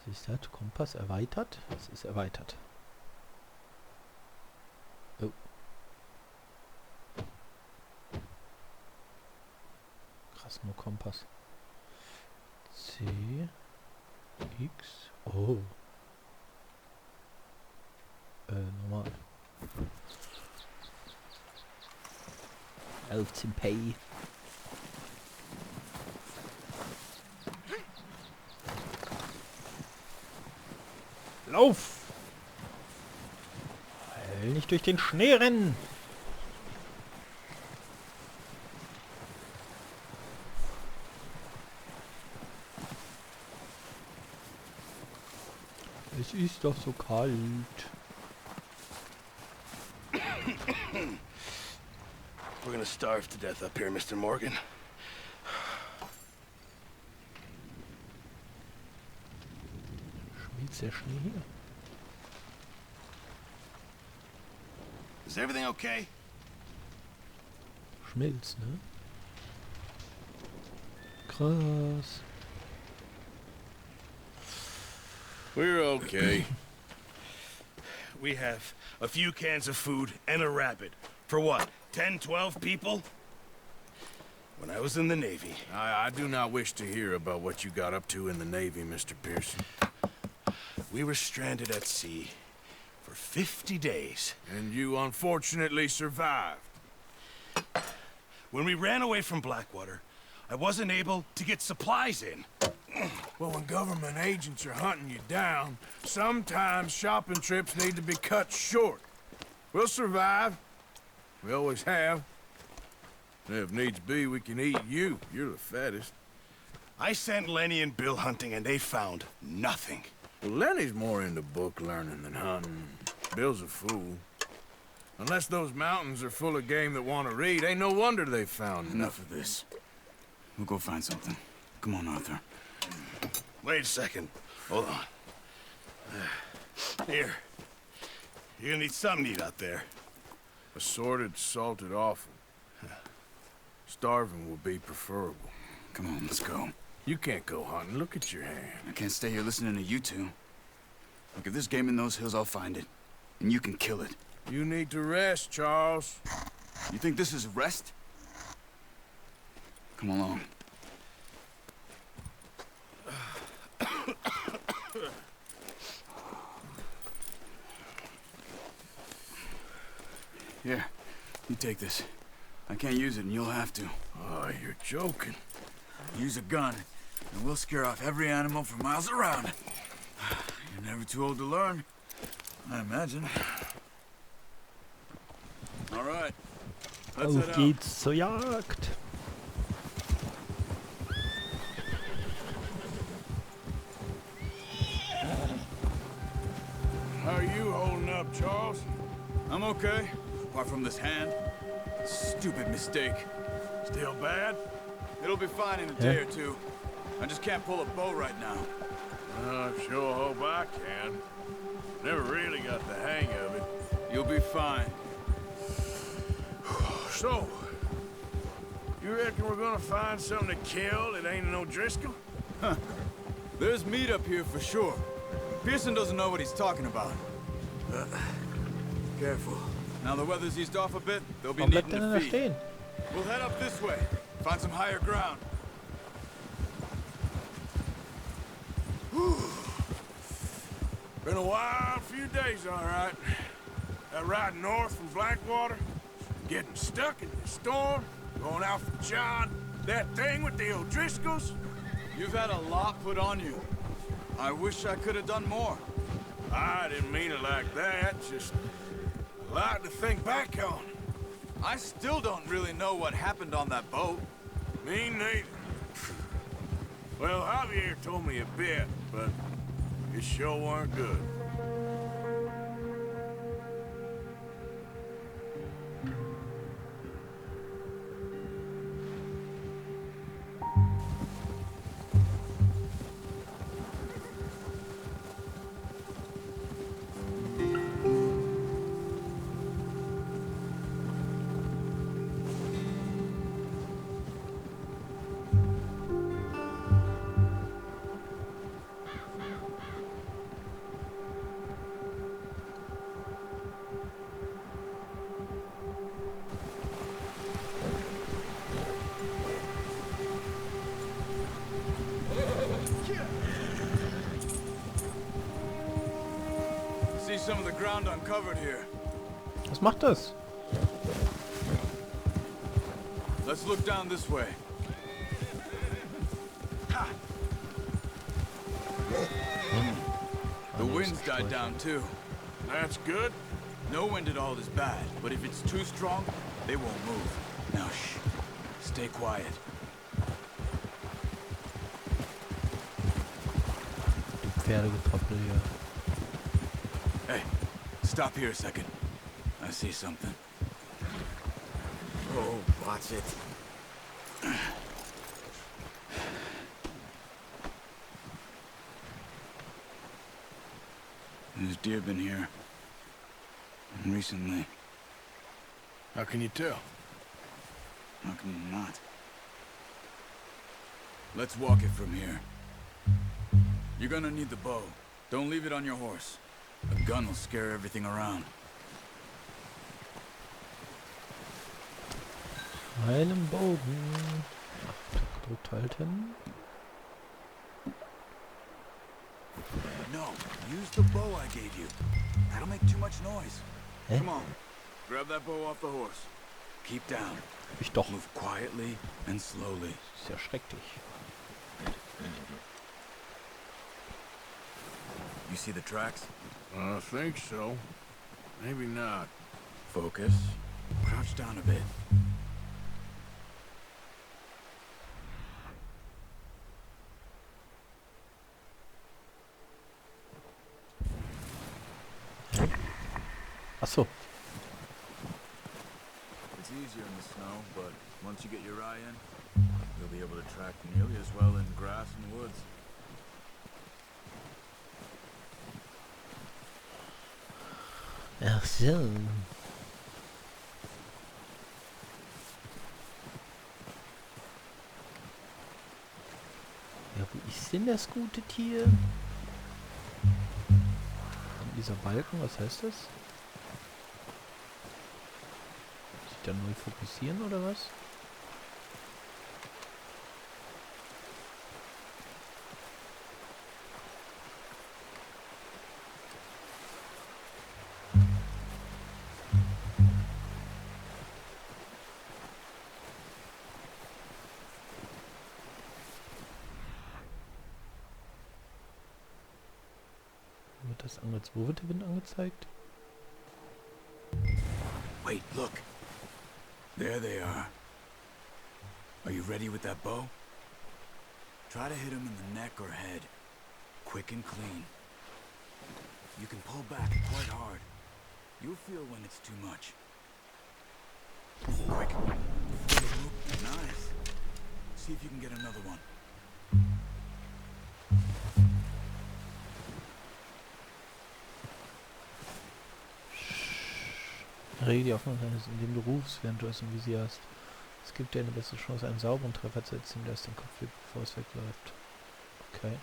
Was ist das? Kompass erweitert? Es ist erweitert. Oh. Krass, nur Kompass. C. X. Oh. Normal. L-Timpay. Lauf! Heil nicht durch den Schnee rennen! Es ist doch so kalt. We're gonna starve to death up here, Mr. Morgan. Schmilzt der Schnee hier? Is everything okay? Schmilzt, ne? Krass. We're okay. We have a few cans of food and a rabbit. For what? 10, 12 people? When I was in the Navy. I do not wish to hear about what you got up to in the Navy, Mr. Pearson. We were stranded at sea for 50 days. And you unfortunately survived. When we ran away from Blackwater, I wasn't able to get supplies in. Well, when government agents are hunting you down, sometimes shopping trips need to be cut short. We'll survive. We always have. And if needs be, we can eat you. You're the fattest. I sent Lenny and Bill hunting, and they found nothing. Well, Lenny's more into book learning than hunting. Bill's a fool. Unless those mountains are full of game that want to read, ain't no wonder they found Enough of this. We'll go find something. Come on, Arthur. Wait a second. Hold on. Here. You're gonna need something to eat out there. Assorted, salted offal. Starving will be preferable. Come on, let's go. You can't go hunting. Look at your hand. I can't stay here listening to you two. Look, if there's game in those hills, I'll find it. And you can kill it. You need to rest, Charles. You think this is rest? Come along. Here, you take this. I can't use it, and you'll have to. Oh, you're joking. Use a gun, and we'll scare off every animal for miles around. You're never too old to learn, I imagine. All right. Let's head Auf out. geht's zur Jagd! How are you holding up, Charles? I'm okay, apart from this hand. Stupid mistake. Still bad? It'll be fine in a day or two. I just can't pull a bow right now. I sure hope I can. Never really got the hang of it. You'll be fine. So, you reckon we're gonna find something to kill that ain't no Driscoll? There's meat up here for sure. Pearson doesn't know what he's talking about. Careful. Now the weather's eased off a bit, they'll be Warum bleibt needing der to denn da feed. stehen? We'll head up this way. Find some higher ground. Been a wild few days, all right. That ride north from Blackwater, getting stuck in the storm, going out for John, that thing with the O'Driscolls. You've had a lot put on you. I wish I could have done more. I didn't mean it like that, just a lot to think back on. I still don't really know what happened on that boat. Me neither. Well, Javier told me a bit, but it sure weren't good. some of the ground uncovered here. Was macht das? Let's look down this way. The wind's died down too. That's good. No wind at all is bad, but if it's too strong, they won't move. Now shh. Stay quiet. Die Pferdegetrappel hier. Hey, stop here a second. I see something. Oh, watch it. There's deer been here. Recently. How can you tell? How can you not? Let's walk it from here. You're gonna need the bow. Don't leave it on your horse. A gun will scare everything around. Einen Bogen. Ach, gedrückt halten. No, use the bow I gave you. That'll make too much noise. Hä? Come on, grab that bow off the horse. Keep down. Ich doch. Move quietly and slowly. Das ist ja schrecklich. You see the tracks? I think so. Maybe not. Focus. Crouch down a bit. Ach so. It's easier in the snow, but once you get your eye in, you'll be able to track nearly as well in grass and woods. Ach so. Ja, wo ist denn das gute Tier? Und dieser Balken, was heißt das? Muss ich da neu fokussieren oder was? Wird das angezeigt? Wo wird der Wind angezeigt? Wait, look. There they are. Are you ready with that bow? Try to hit him in the neck or head. Quick and clean. You can pull back quite hard. You'll feel when it's too much. Quick. Before you move. Nice. See if you can get another one. Rege die Aufmerksamkeit, indem du rufst, während du es im Visier hast. Es gibt dir eine bessere Chance, einen sauberen Treffer zu erzielen, der aus dem Kopf fliegt, bevor es wegläuft. Okay.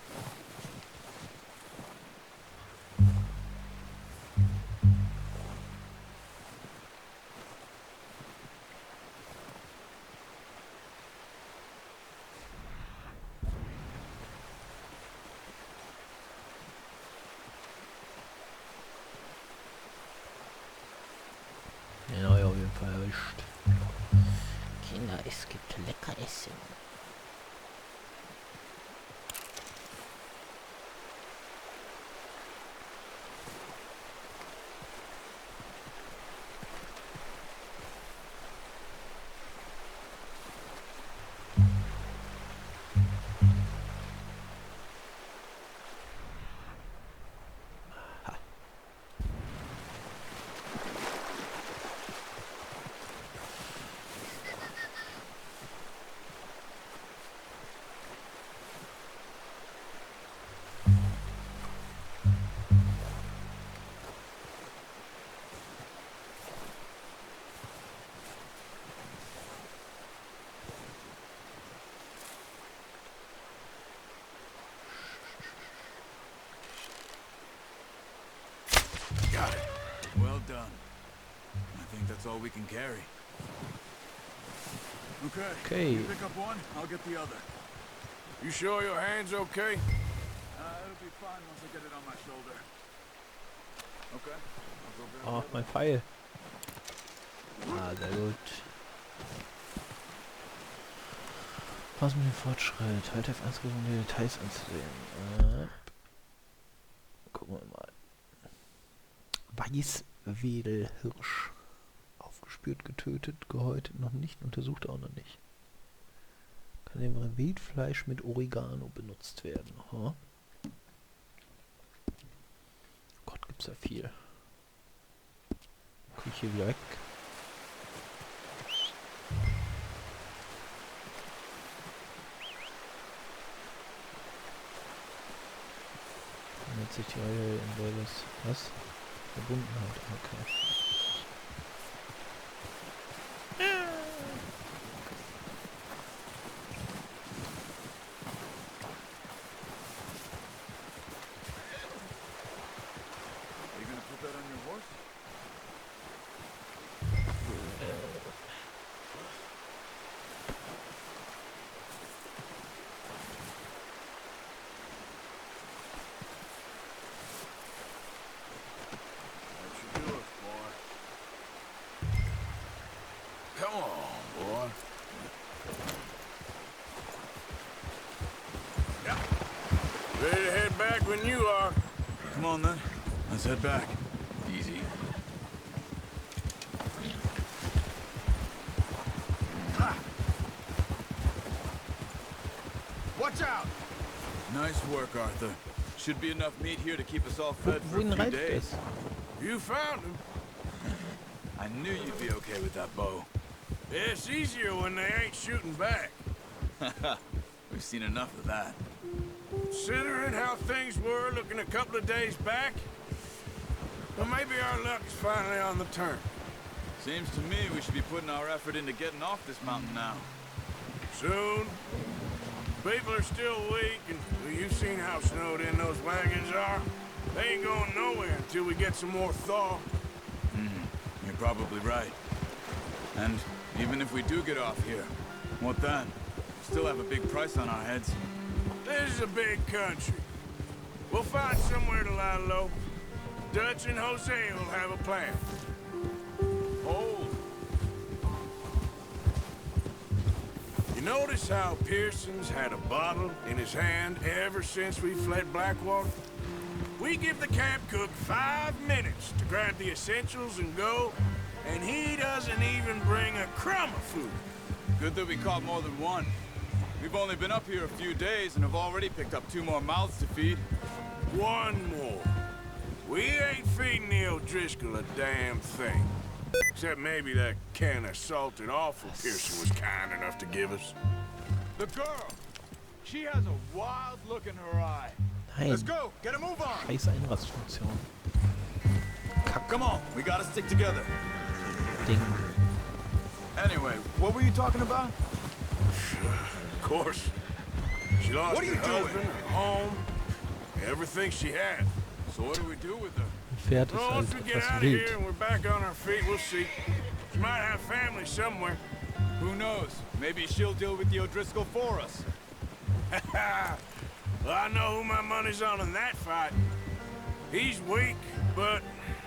Ja, auf jeden Fall erwischt. Kinder, es gibt lecker Essen. Got it. Well done. I think that's all we can carry. Okay. You pick up one, I'll get the other. You sure your hand's okay? It'll be fine once I get it on my shoulder. Okay. Oh, mein Pfeil. Ah, sehr gut. Was mit dem Fortschritt? Halt F1 um die Details anzusehen. Gucken wir mal. Weißwedelhirsch. Aufgespürt, getötet, gehäutet noch nicht, untersucht auch noch nicht. Kann im Wildfleisch mit Oregano benutzt werden. Huh? Gott, gibt's ja viel. Küche wieder weg. Dann hat sich die Reihe in Vegas. Was? Verbundenheit, okay. Are you gonna put that on your horse? That should do it, boy. Come on, boy. Yeah. Ready to head back when you are. Come on then. Let's head back. Easy. Watch out! Nice work, Arthur. Should be enough meat here to keep us all fed for a Wohin few reicht days. es? You found him. I knew you'd be okay with that bow. It's easier when they ain't shooting back. We've seen enough of that. Considering how things were looking a couple of days back, well, maybe our luck is finally on the turn. Seems to me we should be putting our effort into getting off this mountain now. Soon. People are still weak, and well, you've seen how snowed in those wagons are. They ain't going nowhere until we get some more thaw. You're probably right. And even if we do get off here, what then? Still have a big price on our heads. This is a big country. We'll find somewhere to lie low. Dutch and Jose will have a plan. Hold. You notice how Pearson's had a bottle in his hand ever since we fled Blackwater? We give the camp cook 5 minutes to grab the essentials and go, and he doesn't even bring a crumb of food. Good that we caught more than one. We've only been up here a few days and have already picked up 2 more mouths to feed. One more. We ain't feeding the O'Driscoll a damn thing. Except maybe that can of salted offal Pearson was kind enough to give us. The girl! She has a wild look in her eye. Nein. Let's go! Get a move on! Scheiß Einrastfunktion. Come on, we gotta stick together. Ding. Anyway, what were you talking about? Of course. She lost What are her you doing? husband, her home, everything she had. So what do we do with her? Ein Pferd ist Well, halt once we get etwas out of here wild. and we're back on our feet, we'll see. She might have family somewhere. Who knows? Maybe she'll deal with the O'Driscoll for us. Well, I know who my money's on in that fight. He's weak, but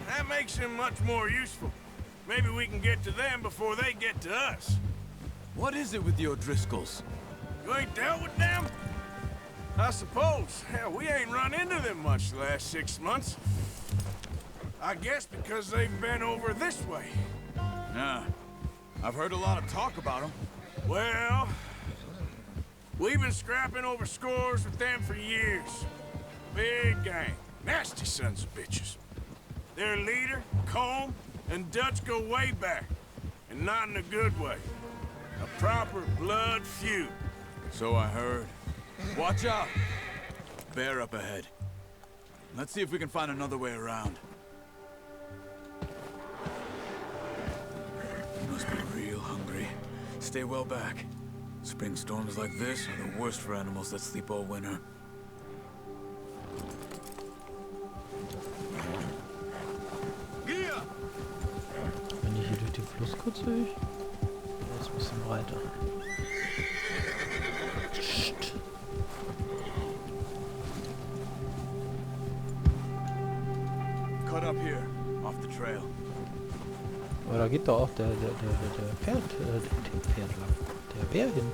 that makes him much more useful. Maybe we can get to them before they get to us. What is it with the O'Driscolls? You ain't dealt with them? I suppose. Hell, we ain't run into them much the last 6 months. I guess because they've been over this way. Yeah. I've heard a lot of talk about them. Well, we've been scrapping over scores with them for years. Big gang. Nasty sons of bitches. Their leader, Combe, and Dutch go way back. And not in a good way. A proper blood feud. So I heard. Watch out! Bear up ahead. Let's see if we can find another way around. You must be real hungry. Stay well back. Spring storms like this are the worst for animals that sleep all winter. Gia! Wenn ich hier durch den Fluss kurz durch? Jetzt ein bisschen weiter. Psst. Cut up here. trail. Aber da geht doch auch der Pferd, der Pferd lang. Der Bär hin.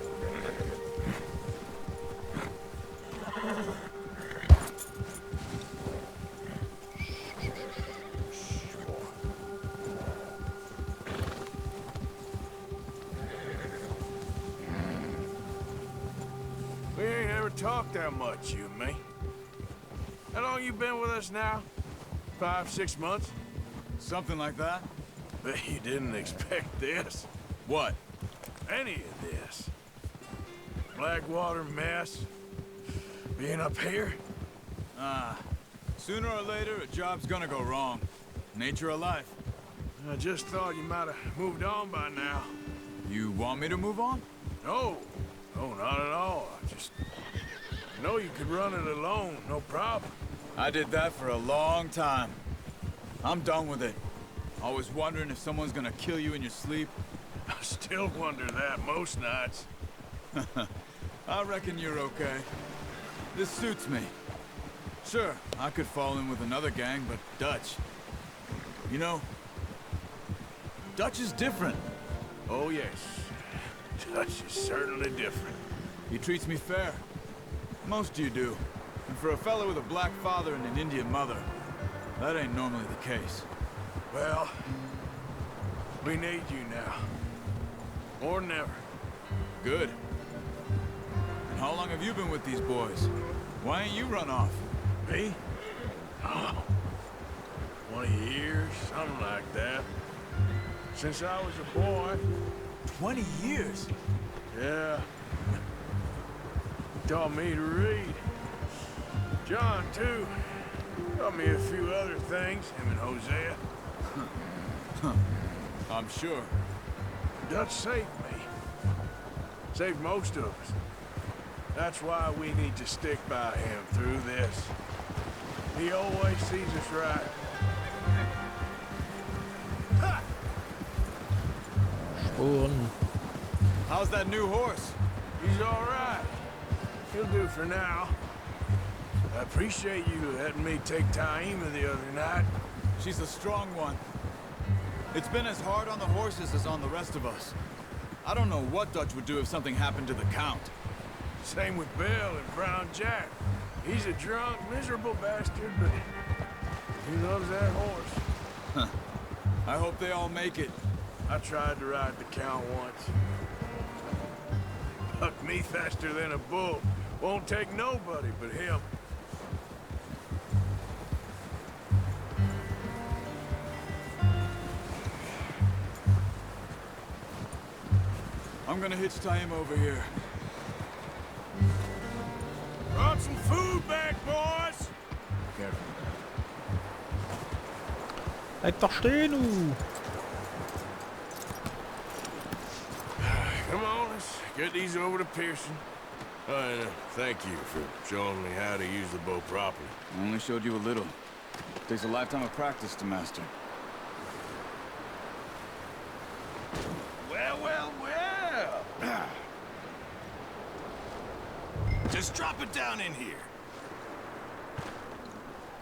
We ain't ever talked that much, you and me. How long you been with us now? 5, 6 months? Something like that? Bet you didn't expect this. What? Any of this. Blackwater mess. Being up here. Sooner or later, a job's gonna go wrong. Nature of life. I just thought you might have moved on by now. You want me to move on? No. No, not at all. I just know you could run it alone, no problem. I did that for a long time. I'm done with it. Always wondering if someone's gonna kill you in your sleep. I still wonder that most nights. I reckon you're okay. This suits me. Sure, I could fall in with another gang, but Dutch... You know, Dutch is different. Oh, yes. Dutch is certainly different. He treats me fair. Most of you do. And for a fella with a black father and an Indian mother, that ain't normally the case. Well, we need you now. More than ever. Good. And how long have you been with these boys? Why ain't you run off? Me? Oh, 20 years, something like that. Since I was a boy. 20 years? Yeah. He taught me to read. John, too. Taught me a few other things, him and Hosea. I'm sure. Dutch saved me. Saved most of us. That's why we need to stick by him through this. He always sees us right. Ha! Sporen. How's that new horse? He's all right. He'll do for now. I appreciate you letting me take Taima the other night. She's a strong one. It's been as hard on the horses as on the rest of us. I don't know what Dutch would do if something happened to the Count. Same with Bill and Brown Jack. He's a drunk, miserable bastard, but he loves that horse. I hope they all make it. I tried to ride the Count once. Bucked me faster than a bull. Won't take nobody but him. I'm gonna hitch Taima over here. Brought some food back, boys! Careful. Bleib doch stehen, du! Come on, let's get these over to Pearson. And thank you for showing me how to use the bow properly. I only showed you a little. Takes a lifetime of practice to master. Well, well, well. Just drop it down in here.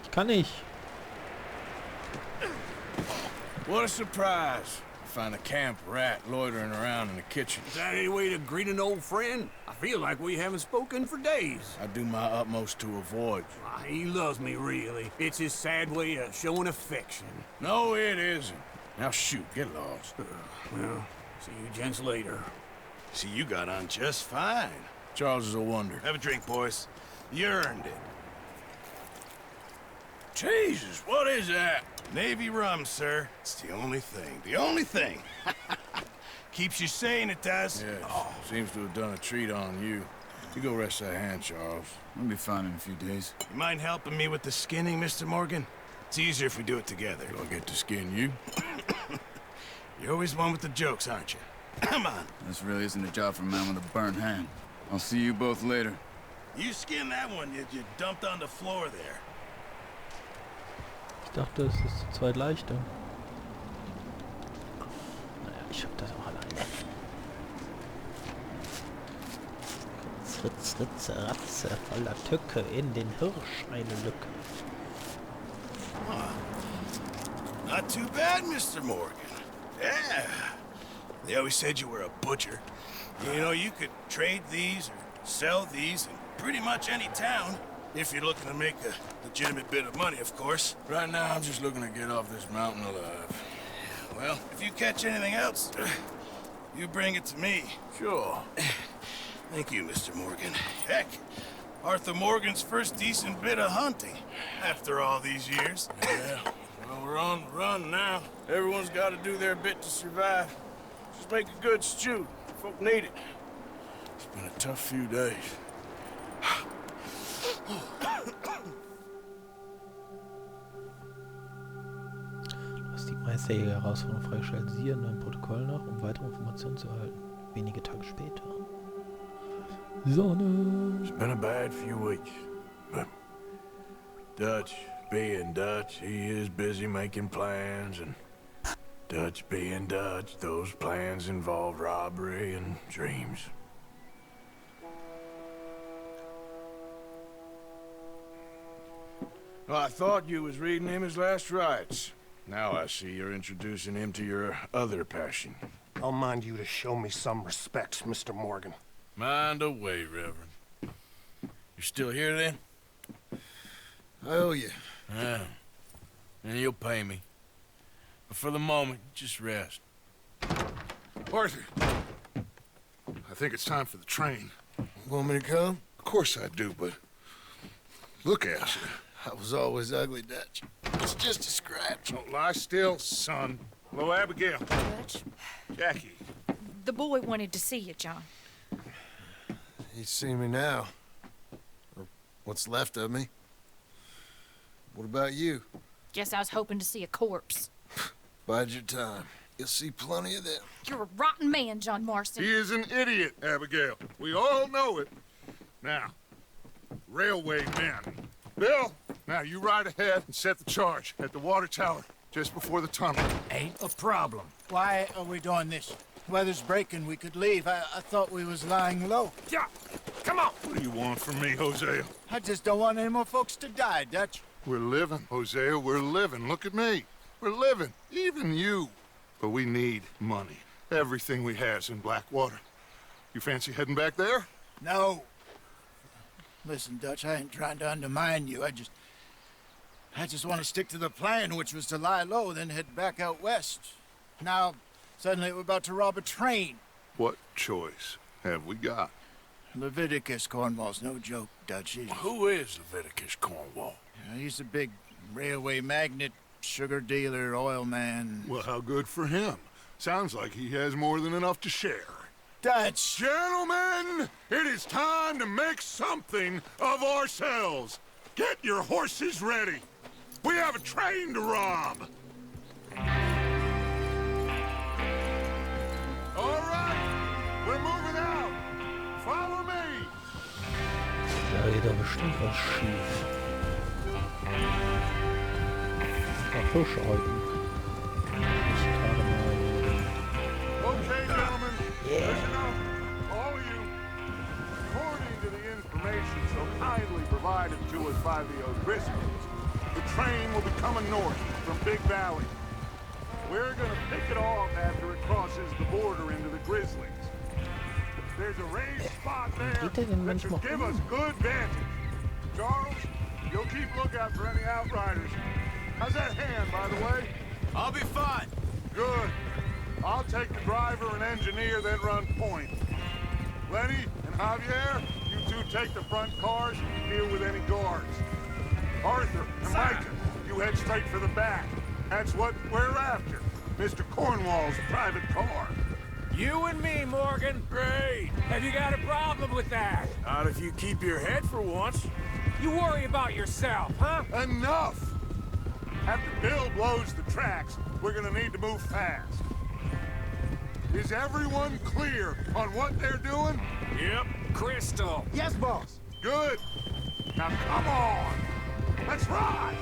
Ich kann nicht. What a surprise. Find a camp rat loitering around in the kitchen. Is that any way to greet an old friend? I feel like we haven't spoken for days. I do my utmost to avoid you. He loves me, really. It's his sad way of showing affection. No, it isn't. Now shoot, get lost. Well, see you gents later. See, you got on just fine. Charles is a wonder. Have a drink, boys. You earned it. Jesus, what is that? Navy rum, sir. It's the only thing. The only thing. Keeps you sane, it does. Yes, seems to have done a treat on you. You go rest that hand, Charles. We'll be fine in a few days. You mind helping me with the skinning, Mr. Morgan? It's easier if we do it together. Do I get to skin you? You're always one with the jokes, aren't you? Come on. This really isn't a job for a man with a burnt hand. I'll see you both later. You skinned that one you dumped on the floor there. Ich dachte, es ist zu zweit leichter. Naja, ich schaff das auch alleine. Ritz, Ritz, Ratze, voller Tücke, in den Hirsch eine Lücke. Not too bad, Mr. Morgan. Yeah. They always said you were a butcher. You know, you could trade these or sell these in pretty much any town. If you're looking to make a legitimate bit of money, of course. Right now, I'm just looking to get off this mountain alive. Well, if you catch anything else, you bring it to me. Sure. Thank you, Mr. Morgan. Heck, Arthur Morgan's first decent bit of hunting after all these years. Yeah. Well, we're on the run now. Everyone's got to do their bit to survive. Just make a good stew. Folk need it. It's been a tough few days. Du hast die meiste Herausforderung freigeschaltet. Siehe in deinem Protokoll nach, um weitere Informationen zu erhalten. Wenige Tage später. Sonne! It's been a bad few weeks, but Dutch being Dutch, he is busy making plans, and Dutch being Dutch, those plans involve robbery and dreams. Well, I thought you was reading him his last rites. Now I see you're introducing him to your other passion. I'll mind you to show me some respect, Mr. Morgan. Mind away, Reverend. You're still here, then? I owe you. Yeah. And you'll pay me. But for the moment, just rest. Arthur, I think it's time for the train. Want me to come? Of course I do, but look at you. I was always ugly, Dutch. It's just a scratch. Don't lie still, son. Hello, Abigail. Dutch, Jackie. the boy wanted to see you, John. He's seen me now. Or what's left of me. What about you? Guess I was hoping to see a corpse. Bide your time. You'll see plenty of them. You're a rotten man, John Marston. He is an idiot, Abigail. We all know it. Now, railway men. Bill, now you ride ahead and set the charge at the water tower just before the tunnel. Ain't a problem. Why are we doing this? Weather's breaking, we could leave. I thought we was lying low. Yeah, come on. What do you want from me, Hosea? I just don't want any more folks to die, Dutch. We're living, Hosea, we're living. Look at me. We're living, even you. But we need money. Everything we has in Blackwater. You fancy heading back there? No. Listen, Dutch, I ain't trying to undermine you. I just want to stick to the plan, which was to lie low, then head back out west. Now, suddenly we're about to rob a train. What choice have we got? Leviticus Cornwall's no joke, Dutch. Who is Leviticus Cornwall? He's a big railway magnate, sugar dealer, oil man. Well, how good for him. Sounds like he has more than enough to share. Dutch! Gentlemen, it is time to make something of ourselves. Get your horses ready. We have a train to rob. All right, we're moving out. Follow me. Da geht doch bestimmt was schief. Mal Fische halten. Ich gerade mal. Okay, gentlemen, listen up, all of you. According to the information so kindly provided to us by the O'Driscolls, the train will be coming north from Big Valley. We're gonna pick it off after it crosses the border into the Grizzlies. There's a raised spot there that should give us good vantage. Charles, you'll keep lookout for any outriders. How's that hand, by the way? I'll be fine. Good. I'll take the driver and engineer, then run point. Lenny and Javier, you two take the front cars and deal with any guards. Arthur and Micah, you head straight for the back. That's what we're after. Mr. Cornwall's private car. You and me, Morgan. Great. Have you got a problem with that? Not if you keep your head for once. You worry about yourself, huh? Enough! After Bill blows the tracks, we're gonna need to move fast. Is everyone clear on what they're doing? Yep. Crystal. Yes, boss. Good. Now come on. Let's ride.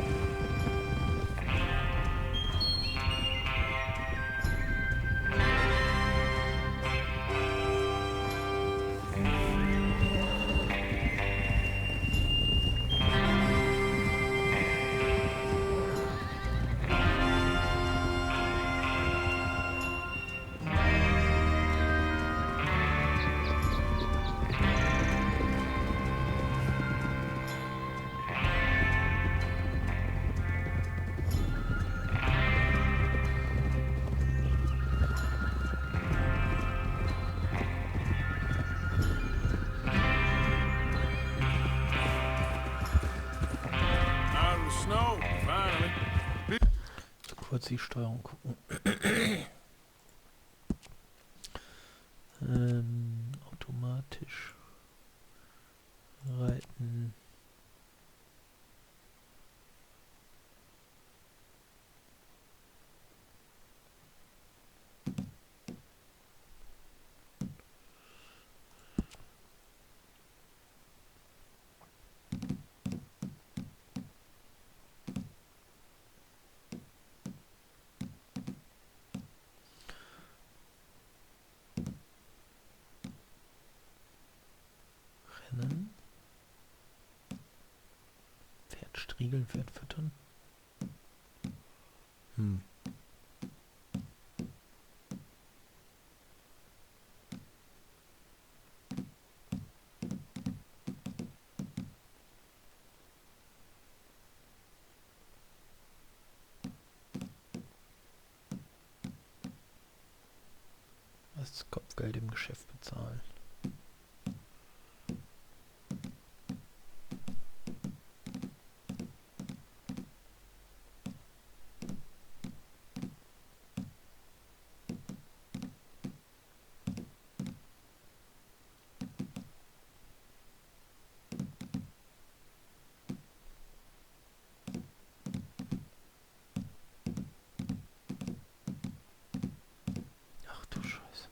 snow, finally. So kurz die Steuerung gucken. Automatisch reiten. Rennen. Pferd striegeln, Pferd füttern. Das Kopfgeld im Geschäft bezahlen. Ach du Scheiße.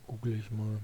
Google ich mal.